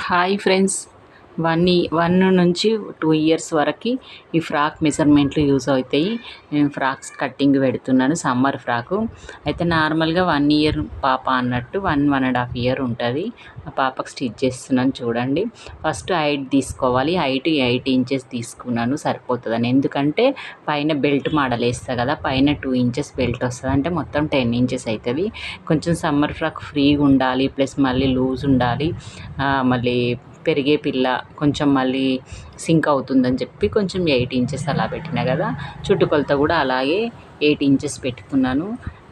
Hi friends. 1 నుంచి 2 years వరకు ఈ ఫ్రాక్ మెజర్మెంట్లు యూజ్ అవుతాయి. నేను ఫ్రాక్స్ కట్టింగ్ పెడుతున్నాను. సమ్మర్ ఫ్రాకు అయితే నార్మల్గా 1 ఇయర్ పాప అన్నట్టు 1.5 ఇయర్ ఉంటుంది. ఆ పాపకు స్టిచ్ చేస్తున్నాను చూడండి. ఫస్ట్ హైట్ తీసుకోవాలి. హైట్ 8 ఇంచెస్ తీసుకున్నాను సరిపోతుందని. ఎందుకంటే పైన బెల్ట్ మోడల్ వేస్తా కదా, పైన 2 ఇంచెస్ బెల్ట్ వస్తుంది, అంటే మొత్తం 10 ఇంచెస్ అవుతుంది. కొంచెం సమ్మర్ ఫ్రాక్ ఫ్రీగా ఉండాలి, ప్లస్ మళ్ళీ లూజ్ ఉండాలి, మళ్ళీ పెరిగే పిల్ల కొంచెం మళ్ళీ సింక్ అవుతుందని చెప్పి కొంచెం 8 ఇంచెస్ అలా పెట్టినా కదా. చుట్టుకొలత కూడా అలాగే 8 ఇంచెస్ పెట్టుకున్నాను,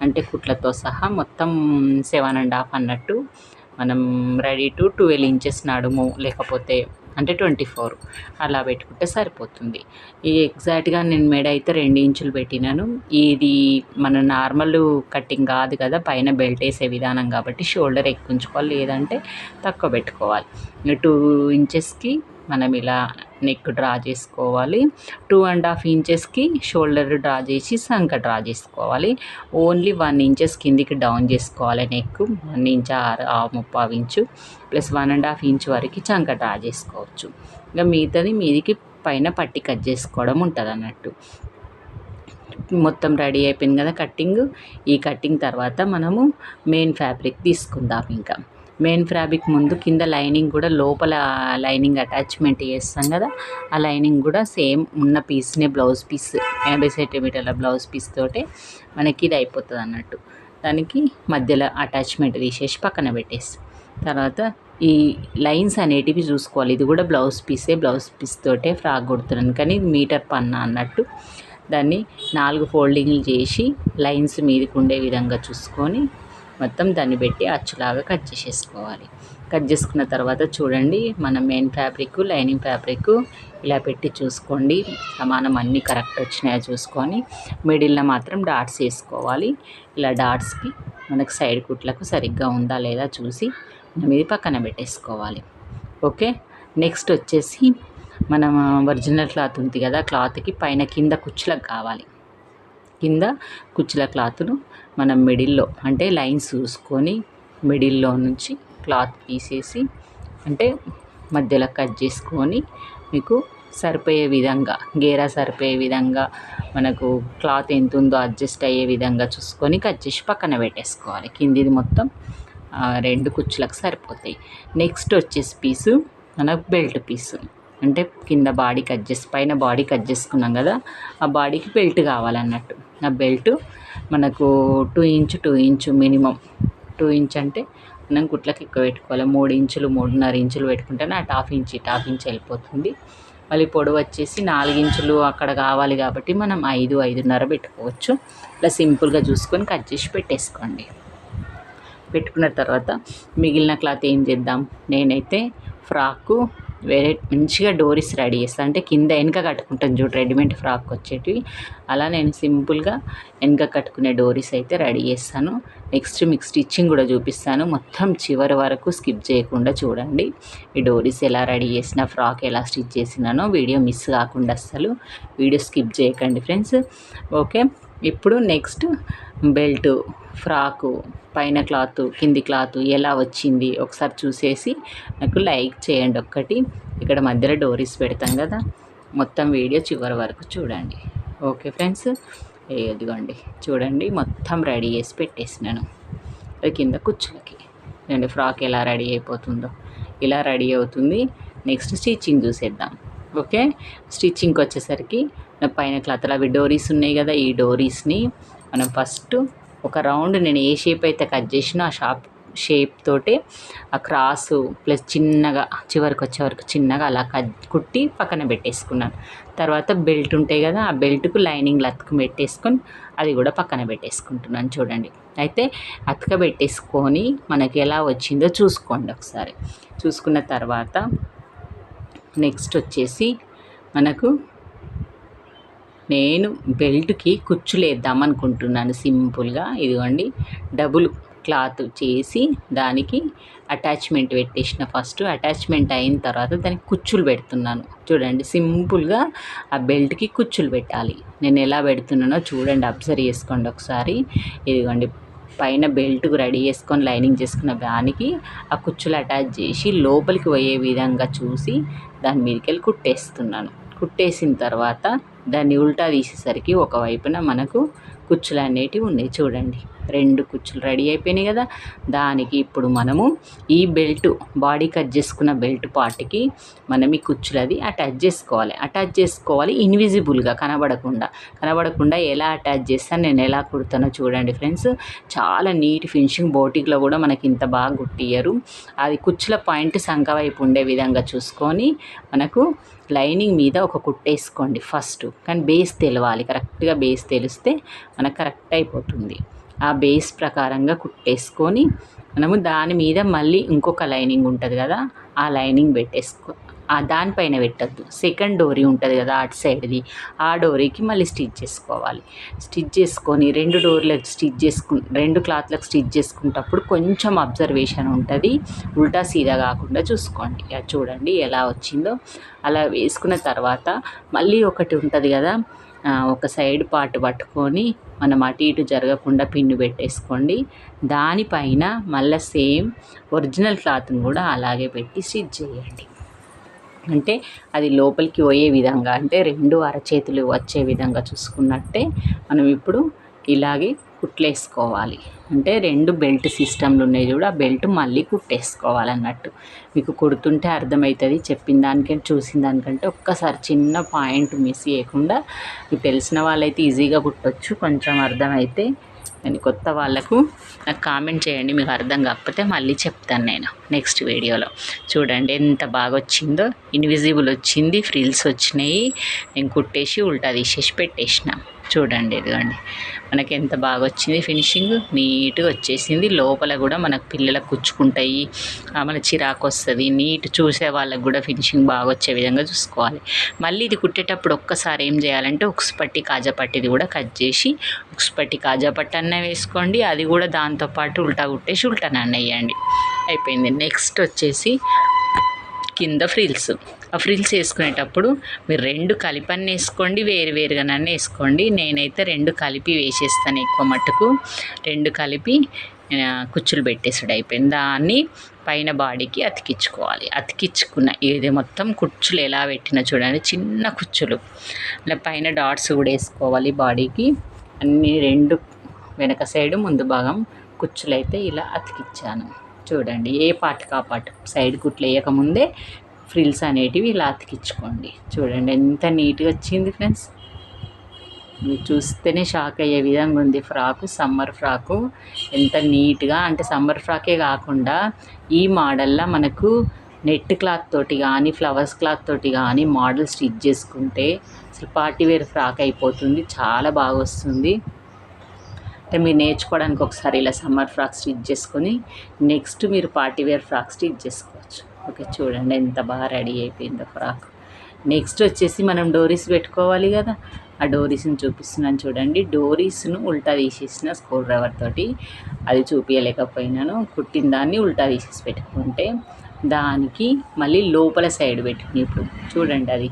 అంటే కుట్లతో సహా మొత్తం 7.5 అన్నట్టు. మనం రెడీ టు 12 ఇంచెస్ నడుము, లేకపోతే అంటే 24 అలా పెట్టుకుంటే సరిపోతుంది. ఈ ఎగ్జాక్ట్గా నేను మెడ అయితే 2 ఇంచులు పెట్టినాను. ఇది మన నార్మల్ కట్టింగ్ కాదు కదా, పైన బెల్ట్ వేసే విధానం కాబట్టి షోల్డర్ ఎక్కువ ఉంచుకోవాలి, లేదంటే తక్కువ పెట్టుకోవాలి. 2 ఇంచెస్కి మనం ఇలా నెక్ డ్రా చేసుకోవాలి. 2.5 ఇంచెస్కి షోల్డర్ డ్రా చేసి సంక డ్రా చేసుకోవాలి. ఓన్లీ 1 ఇంచెస్ కిందికి డౌన్ చేసుకోవాలి neck. 1 inch 6.5 inch plus 1.5 inch వరకు చంక డ్రా చేసుకోవచ్చు. ఇంకా మిగతాది మీదికి పైన పట్టి కట్ చేసుకోవడం ఉంటుంది అన్నట్టు. మొత్తం రెడీ అయిపోయింది కదా కట్టింగ్. ఈ కట్టింగ్ తర్వాత మనము మెయిన్ ఫ్యాబ్రిక్ తీసుకుందాం. ఇంకా మెయిన్ ఫ్యాబ్రిక్ ముందు కింద లైనింగ్ కూడా, లోపల లైనింగ్ అటాచ్మెంట్ చేస్తాం కదా, ఆ లైనింగ్ కూడా సేమ్ ఉన్న పీస్నే, బ్లౌజ్ పీస్ 80 సెంటీమీటర్ల బ్లౌజ్ పీస్ తోటే మనకి ఇది అయిపోతుంది అన్నట్టు. దానికి మధ్యలో అటాచ్మెంట్ తీసేసి పక్కన పెట్టేసి తర్వాత ఈ లైన్స్ అనేటివి చూసుకోవాలి. ఇది కూడా బ్లౌజ్ పీసే, బ్లౌజ్ పీస్ తోటే ఫ్రాక్ కుడుతున్నాను, కానీ ఇది మీటర్ పన్నా అన్నట్టు. దాన్ని 4 ఫోల్డింగ్లు చేసి లైన్స్ మీదకి ఉండే విధంగా చూసుకొని మొత్తం దాన్ని పెట్టి అచ్చులాగా కట్ చేసేసుకోవాలి. కట్ చేసుకున్న తర్వాత చూడండి, మన మెయిన్ ఫ్యాబ్రిక్, లైనింగ్ ఫ్యాబ్రిక్ ఇలా పెట్టి చూసుకోండి, సమానం అన్నీ కరెక్ట్ వచ్చినాయో చూసుకొని మిడిల్లో మాత్రం డాట్స్ వేసుకోవాలి. ఇలా డాట్స్కి మనకు సైడ్ కుట్లకు సరిగ్గా ఉందా లేదా చూసి మనం ఇది పక్కన పెట్టేసుకోవాలి. ఓకే. నెక్స్ట్ వచ్చేసి మనం ఒరిజినల్ క్లాత్ ఉంది కదా, క్లాత్కి పైన కింద కుచ్చులకు కావాలి. కింద కుచ్చుల క్లాత్ను మనం మిడిల్లో, అంటే లైన్స్ చూసుకొని మిడిల్లో నుంచి క్లాత్ తీసేసి, అంటే మధ్యలో కట్ చేసుకొని మీకు సరిపోయే విధంగా, గేరా సరిపోయే విధంగా, మనకు క్లాత్ ఎంత ఉందో అడ్జస్ట్ అయ్యే విధంగా చూసుకొని కట్ చేసి పక్కన పెట్టేసుకోవాలి. కిందిది మొత్తం 2 కుచ్చులకు సరిపోతాయి. నెక్స్ట్ వచ్చేసి పీసు మనకు బెల్ట్ పీసు, అంటే కింద బాడీ కట్ చేసి పైన బాడీ కట్ చేసుకున్నాం కదా, ఆ బాడీకి బెల్ట్ కావాలన్నట్టు. ఆ బెల్ట్ మనకు 2 ఇంచు మినిమం. 2 ఇంచ్ అంటే మనం కుట్లకి ఎక్కువ పెట్టుకోవాలి. 3 ఇంచులు 3.5 ఇంచులు పెట్టుకుంటేనే అటు హాఫ్ ఇంచ్ వెళ్ళిపోతుంది. మళ్ళీ పొడవు వచ్చేసి 4 ఇంచులు అక్కడ కావాలి కాబట్టి మనం 5.5 పెట్టుకోవచ్చు. ఇలా సింపుల్గా చూసుకొని కట్ చేసి పెట్టేసుకోండి. పెట్టుకున్న తర్వాత మిగిలిన క్లాత్ ఏం చేద్దాం, నేనైతే ఫ్రాకు వేరే మంచిగా డోరీస్ రెడీ చేస్తాను. అంటే కింద వెనక కట్టుకుంటాను చూడు, రెడీమేడ్ ఫ్రాక్ వచ్చేటివి, అలా నేను సింపుల్గా వెనక కట్టుకునే డోరీస్ అయితే రెడీ చేస్తాను. నెక్స్ట్ మీకు స్టిచ్చింగ్ కూడా చూపిస్తాను. మొత్తం చివరి వరకు స్కిప్ చేయకుండా చూడండి. ఈ డోరీస్ ఎలా రెడీ చేసిన, ఫ్రాక్ ఎలా స్టిచ్ చేసినానో వీడియో మిస్ కాకుండా అస్సలు వీడియో స్కిప్ చేయకండి ఫ్రెండ్స్. ఓకే. ఇప్పుడు నెక్స్ట్ బెల్ట్, ఫ్రాకు, పైన క్లాత్, కింది క్లాత్ ఎలా వచ్చింది ఒకసారి చూసేసి నాకు లైక్ చేయండి ఒక్కటి. ఇక్కడ మధ్యలో డోరీస్ పెడతాం కదా, మొత్తం వీడియో చివరి వరకు చూడండి. Okay friends. ఇదిగోండి చూడండి, మొత్తం రెడీ చేసి పెట్టేసినాను. అది కింద కుచ్చులకి. చూడండి ఫ్రాక్ ఎలా రెడీ అయిపోతుందో, ఇలా రెడీ అవుతుంది. నెక్స్ట్ స్టిచ్చింగ్ చూసేద్దాం. ఓకే. స్టిచ్చింగ్కి వచ్చేసరికి పైన క్లాత్లో అవి డోరీస్ ఉన్నాయి కదా, ఈ డోరీస్ని మనం ఫస్ట్ ఒక రౌండ్, నేను ఏ షేప్ అయితే కట్ చేసినా ఆ షేప్ తోటే ఆ క్రాసు ప్లస్ చిన్నగా చివరికి వచ్చే వరకు చిన్నగా అలా కుట్టి పక్కన పెట్టేసుకున్నాను. తర్వాత బెల్ట్ ఉంటాయి కదా, ఆ బెల్ట్కు లైనింగ్ అతుకు పెట్టేసుకొని అది కూడా పక్కన పెట్టేసుకుంటున్నాను. చూడండి, అయితే అతుక పెట్టేసుకొని మనకి ఎలా వచ్చిందో చూసుకోండి ఒకసారి. చూసుకున్న తర్వాత నెక్స్ట్ వచ్చేసి మనకు నేను బెల్ట్కి కుచ్చులు వేద్దాం అనుకుంటున్నాను సింపుల్గా. ఇదిగోండి, డబుల్ క్లాత్ చేసి దానికి అటాచ్మెంట్ పెట్టేసిన. ఫస్ట్ అటాచ్మెంట్ అయిన తర్వాత దానికి కుచ్చులు పెడుతున్నాను. చూడండి, సింపుల్గా ఆ బెల్ట్కి కుచ్చులు పెట్టాలి. నేను ఎలా పెడుతున్నానో చూడండి, అబ్జర్వ్ చేసుకోండి ఒకసారి. ఇదిగోండి, పైన బెల్ట్కు రెడీ చేసుకొని లైనింగ్ చేసుకున్న దానికి ఆ కుచ్చులు అటాచ్ చేసి లోపలికి పోయే విధంగా చూసి దాని మీదకెళ్ళి కుట్టేస్తున్నాను. కుట్టేసిన తర్వాత దాన్ని ఉల్టా తీసేసరికి ఒకవైపున మనకు కుచ్చులు అనేటివి ఉన్నాయి. చూడండి 2 కుచ్చులు రెడీ అయిపోయినాయి కదా. దానికి ఇప్పుడు మనము ఈ బెల్ట్ బాడీ కట్ చేసుకున్న బెల్ట్ పార్ట్కి మనం ఈ కుచ్చులది అటాచ్ చేసుకోవాలి ఇన్విజిబుల్గా కనబడకుండా ఎలా అటాచ్ చేస్తాను నేను ఎలా కుడతానో చూడండి ఫ్రెండ్స్. చాలా నీట్ ఫినిషింగ్. బోటిక్లో కూడా మనకి ఇంత బాగా కుట్టియ్యరు. అది కుచ్చుల పాయింట్ సంక వైపు ఉండే విధంగా చూసుకొని మనకు లైనింగ్ మీద ఒక కుట్టేసుకోండి ఫస్ట్. కానీ బేస్ తెలవాలి, కరెక్ట్గా బేస్ తెలిస్తే మనకు కరెక్ట్ అయిపోతుంది. ఆ బేస్ ప్రకారంగా కుట్టేసుకొని మనము దాని మీద మళ్ళీ ఇంకొక లైనింగ్ ఉంటుంది కదా, ఆ లైనింగ్ దానిపైన పెట్టద్దు. సెకండ్ డోరీ ఉంటుంది కదా అటు సైడ్ది, ఆ డోరీకి మళ్ళీ స్టిచ్ చేసుకోవాలి. స్టిచ్ చేసుకొని 2 క్లాత్లకు స్టిచ్ చేసుకునేటప్పుడు కొంచెం అబ్జర్వేషన్ ఉంటుంది. ఉల్టా సీదా కాకుండా చూసుకోండి. అది చూడండి ఎలా వచ్చిందో. అలా వేసుకున్న తర్వాత మళ్ళీ ఒకటి ఉంటుంది కదా, ఒక సైడ్ పార్ట్ పట్టుకొని మనం అటు ఇటు జరగకుండా పిన్ను పెట్టేసుకోండి. దానిపైన మళ్ళీ సేమ్ ఒరిజినల్ క్లాత్ని కూడా అలాగే పెట్టి స్టిచ్ చేయండి. అంటే అది లోపలికి పోయే విధంగా, అంటే 2 అరచేతులు వచ్చే విధంగా చూసుకున్నట్టే మనం ఇప్పుడు ఇలాగే కుట్లేసుకోవాలి. అంటే 2 బెల్ట్ సిస్టమ్లు ఉన్నాయి చూడు, ఆ బెల్ట్ మళ్ళీ కుట్టేసుకోవాలన్నట్టు. మీకు కుడుతుంటే అర్థమవుతుంది. చెప్పిన దానికంటే చూసిన దానికంటే ఒక్కసారి చిన్న పాయింట్ మిస్ చేయకుండా, మీకు తెలిసిన వాళ్ళైతే ఈజీగా కుట్టొచ్చు. కొంచెం అర్థమైతే కానీ కొత్త వాళ్ళకు నాకు కామెంట్ చేయండి. మీకు అర్థం కాకపోతే మళ్ళీ చెప్తాను నేను నెక్స్ట్ వీడియోలో. చూడండి ఎంత బాగా వచ్చిందో. ఇన్విజిబుల్ వచ్చింది, ఫ్రిల్స్ వచ్చినాయి. నేను కుట్టేసి ఉల్టా తీసేసి పెట్టేసిన. చూడండి ఇదిగోండి మనకి ఎంత బాగా వచ్చింది. ఫినిషింగ్ నీట్గా వచ్చేసింది. లోపల కూడా మనకు పిల్లలకు కుచ్చుకుంటాయి, మన చిరాకు వస్తుంది. నీట్ చూసే వాళ్ళకు కూడా ఫినిషింగ్ బాగా వచ్చే విధంగా చూసుకోవాలి. మళ్ళీ ఇది కుట్టేటప్పుడు ఒక్కసారి ఏం చేయాలంటే ఉక్సుపట్టి కాజాపట్టిది కూడా కట్ చేసి ఉక్సుపట్టి కాజాపట్టి అన్న వేసుకోండి. అది కూడా దాంతోపాటు ఉల్టా కుట్టేసి ఉల్టానన్న వేయండి. అయిపోయింది. నెక్స్ట్ వచ్చేసి కింద ఫ్రిల్స్. ఆ ఫ్రిల్స్ వేసుకునేటప్పుడు మీరు 2 కలిపి వేసుకోండి, వేరుగానన్నా వేసుకోండి. నేనైతే 2 కలిపి వేసేస్తాను. ఎక్కువ మట్టుకు 2 కలిపి కుచ్చులు పెట్టేసుడు అయిపోయింది. దాన్ని పైన బాడీకి అతికించుకోవాలి. ఇది మొత్తం కుచ్చులు ఎలా పెట్టినా చూడండి, చిన్న కుచ్చులు. ఇలా పైన డాట్స్ కూడా వేసుకోవాలి బాడీకి. అన్నీ 2 వెనక సైడు ముందు భాగం కుచ్చులు అయితే ఇలా అతికించాను. చూడండి ఏ పార్ట్కి ఆ పార్ట్ సైడ్ కుట్లు వేయకముందే ఫ్రిల్స్ అనేటివి ఇలా అతికించుకోండి. చూడండి ఎంత నీట్గా వచ్చింది ఫ్రెండ్స్. మీరు చూస్తేనే షాక్ అయ్యే విధంగా ఉంది. సమ్మర్ ఫ్రాకు ఎంత నీట్గా, అంటే సమ్మర్ ఫ్రాకే కాకుండా ఈ మోడల్లో మనకు నెట్ క్లాత్ తోటి కానీ ఫ్లవర్స్ క్లాత్ తోటి కానీ మోడల్ స్టిచ్ చేసుకుంటే అసలు పార్టీవేర్ ఫ్రాక్ అయిపోతుంది. చాలా బాగా వస్తుంది. అంటే మీరు నేర్చుకోవడానికి ఒకసారి ఇలా సమ్మర్ ఫ్రాక్ స్టిచ్ చేసుకొని నెక్స్ట్ మీరు పార్టీవేర్ ఫ్రాక్ స్టిచ్ చేసుకోవచ్చు. ఓకే చూడండి ఎంత బాగా రెడీ అయిపోయిందో ఫ్రాక్. నెక్స్ట్ వచ్చేసి మనం డోరీస్ పెట్టుకోవాలి కదా, ఆ డోరీస్ని చూపిస్తున్నాను చూడండి. డోరీస్ను ఉల్టా తీసేసిన స్క్రూ డ్రైవర్ తోటి, అది చూపించలేకపోయినాను. కుట్టిన దాన్ని ఉల్టా తీసేసి పెట్టుకుంటే దానికి మళ్ళీ లోపల సైడ్ పెట్టుకుని ఇప్పుడు చూడండి అది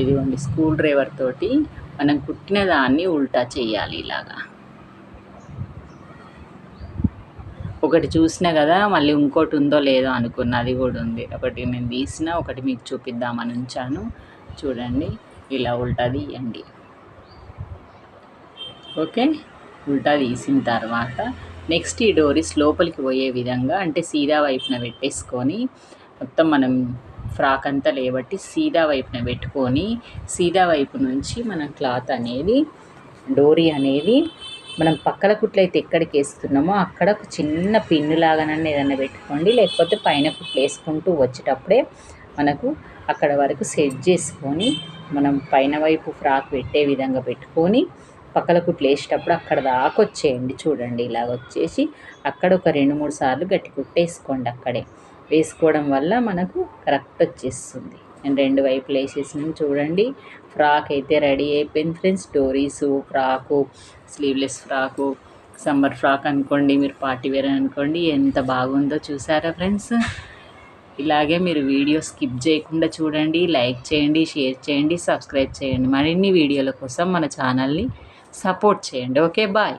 ఇదిగోండి స్క్రూ డ్రైవర్ తోటి మనం కుట్టిన దాన్ని ఉల్టా చేయాలి. ఇలాగా ఒకటి చూసినా కదా, మళ్ళీ ఇంకోటి ఉందో లేదో అనుకున్నా, అది కూడా ఉంది. ఒకటి నేను తీసిన, ఒకటి మీకు చూపిద్దామని ఉంచాను. చూడండి ఇలా ఉల్టా తీయండి. ఓకే ఉల్టా తీసిన తర్వాత నెక్స్ట్ ఈ డోరీస్ లోపలికి పోయే విధంగా, అంటే సీదా వైపున పెట్టేసుకొని మొత్తం మనం ఫ్రాక్ అంతా లేబట్టి సీదా వైపున పెట్టుకొని సీదా వైపు నుంచి మనం క్లాత్ అనేది డోరీ అనేది మనం పక్కల కుట్లు అయితే ఎక్కడికి వేస్తున్నామో అక్కడ ఒక చిన్న పిన్ను లాగానన్నా ఏదైనా పెట్టుకోండి. లేకపోతే పైన కుట్లు వేసుకుంటూ వచ్చేటప్పుడే మనకు అక్కడ వరకు సెట్ చేసుకొని మనం పైన వైపు ఫ్రాక్ పెట్టే విధంగా పెట్టుకొని పక్కల కుట్లు వేసేటప్పుడు అక్కడ దాకా వచ్చేయండి. చూడండి ఇలాగ వచ్చేసి అక్కడ ఒక 2-3 సార్లు గట్టి కుట్టేసుకోండి. అక్కడే వేసుకోవడం వల్ల మనకు కరెక్ట్ వచ్చేస్తుంది. నేను 2 వైపులు వేసేసినాను. చూడండి ఫ్రాక్ అయితే రెడీ అయిపోయింది ఫ్రెండ్స్. డోరీసు frock, sleeveless frock, summer frock అనుకోండి, మీరు పార్టీ వేర్ అనుకోండి, ఎంత బాగుందో చూసారా ఫ్రెండ్స్. ఇలాగే మీరు వీడియో స్కిప్ చేయకుండా చూడండి, లైక్ చేయండి, షేర్ చేయండి, సబ్స్క్రైబ్ చేయండి. మరిన్ని వీడియోల కోసం మన ఛానల్ని సపోర్ట్ చేయండి. Okay, bye.